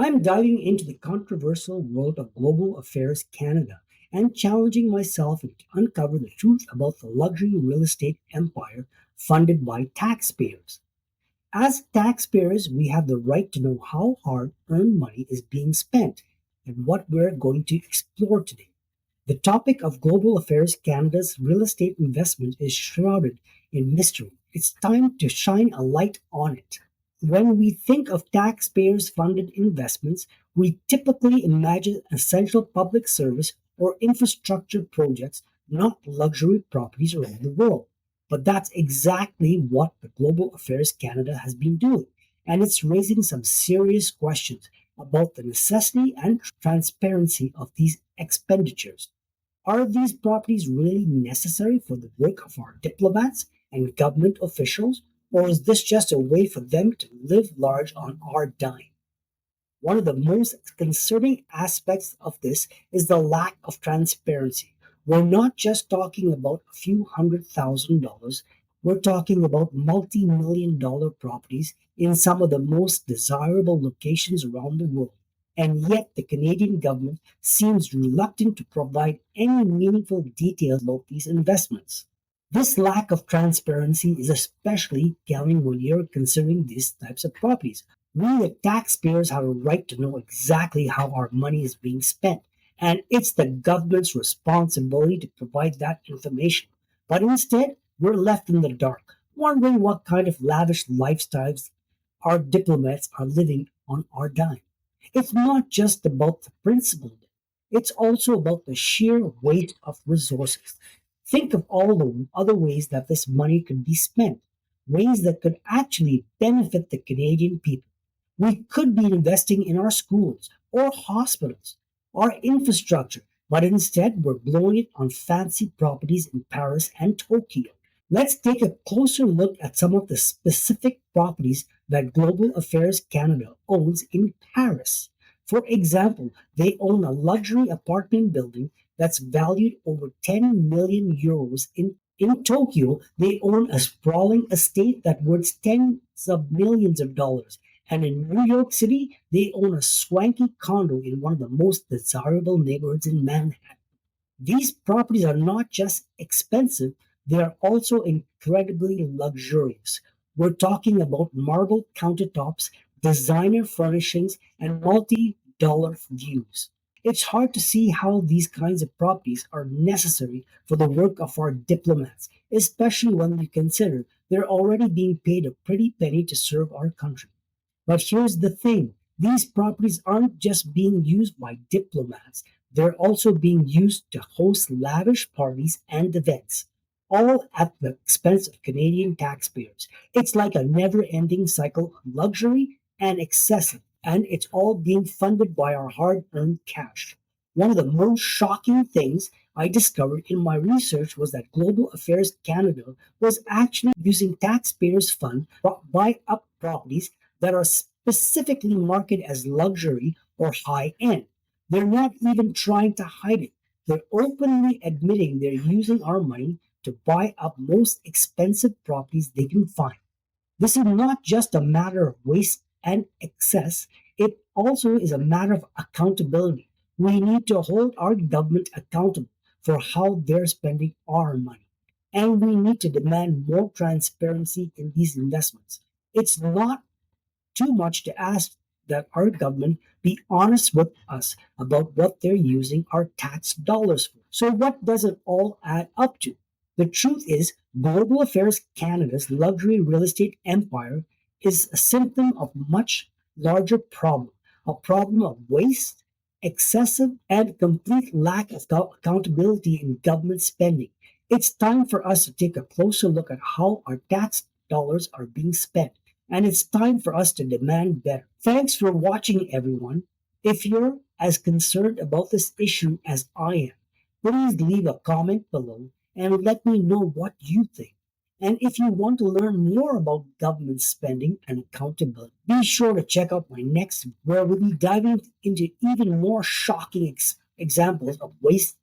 I'm diving into the controversial world of global affairs Canada and challenging myself to uncover the truth about the luxury real estate empire funded by taxpayers. As taxpayers, we have the right to know how hard earned money is being spent and what we're going to explore today. The topic of global affairs Canada's real estate investment is shrouded in mystery. It's time to shine a light on it. When we think of taxpayers funded investments, we typically imagine essential public service or infrastructure projects, not luxury properties around the world. But that's exactly what the Global Affairs Canada has been doing, and it's raising some serious questions about the necessity and transparency of these expenditures. Are these properties really necessary for the work of our diplomats and government officials, or is this just a way for them to live large on our dime? One of the most concerning aspects of this is the lack of transparency. We're not just talking about a few $100,000, we're talking about multi million dollar properties in some of the most desirable locations around the world. And yet, the Canadian government seems reluctant to provide any meaningful details about these investments. This lack of transparency is especially galling when you're considering these types of properties. We, the taxpayers, have a right to know exactly how our money is being spent, and it's the government's responsibility to provide that information. But instead, we're left in the dark, wondering what kind of lavish lifestyles our diplomats are living on our dime. It's not just about the principle, it's also about the sheer waste of resources. Think of all the other ways that this money could be spent, ways that could actually benefit the Canadian people. We could be investing in our schools or hospitals, our infrastructure, but instead we're blowing it on fancy properties in Paris and Tokyo. Let's take a closer look at some of the specific properties that Global Affairs Canada owns in Paris. For example, they own a luxury apartment building that's valued over 10 million euros. In Tokyo, they own a sprawling estate that worth tens of millions of dollars. And in New York City, they own a swanky condo in one of the most desirable neighborhoods in Manhattan. These properties are not just expensive, they are also incredibly luxurious. We're talking about marble countertops, designer furnishings, and multi dollar views. It's hard to see how these kinds of properties are necessary for the work of our diplomats, especially when you consider they're already being paid a pretty penny to serve our country. But here's the thing, these properties aren't just being used by diplomats, they're also being used to host lavish parties and events, all at the expense of Canadian taxpayers. It's like a never ending cycle of luxury and excessive, and it's all being funded by our hard earned cash. One of the most shocking things I discovered in my research was that Global Affairs Canada was actually using taxpayers' funds to buy up properties that are specifically marketed as luxury or high end. They're not even trying to hide it. They're openly admitting they're using our money to buy up most expensive properties they can find. This is not just a matter of waste and excess, it also is a matter of accountability. We need to hold our government accountable for how they're spending our money. And we need to demand more transparency in these investments. It's not too much to ask that our government be honest with us about what they're using our tax dollars for. So, what does it all add up to? The truth is, Global Affairs Canada's luxury real estate empire is a symptom of much larger problem, a problem of waste, excessive and complete lack of accountability in government spending. It's time for us to take a closer look at how our tax dollars are being spent, and it's time for us to demand better. Thanks for watching, everyone. If you're as concerned about this issue as I am, please leave a comment below and let me know what you think. And if you want to learn more about government spending and accountability, be sure to check out my next, where we'll be diving into even more shocking examples of waste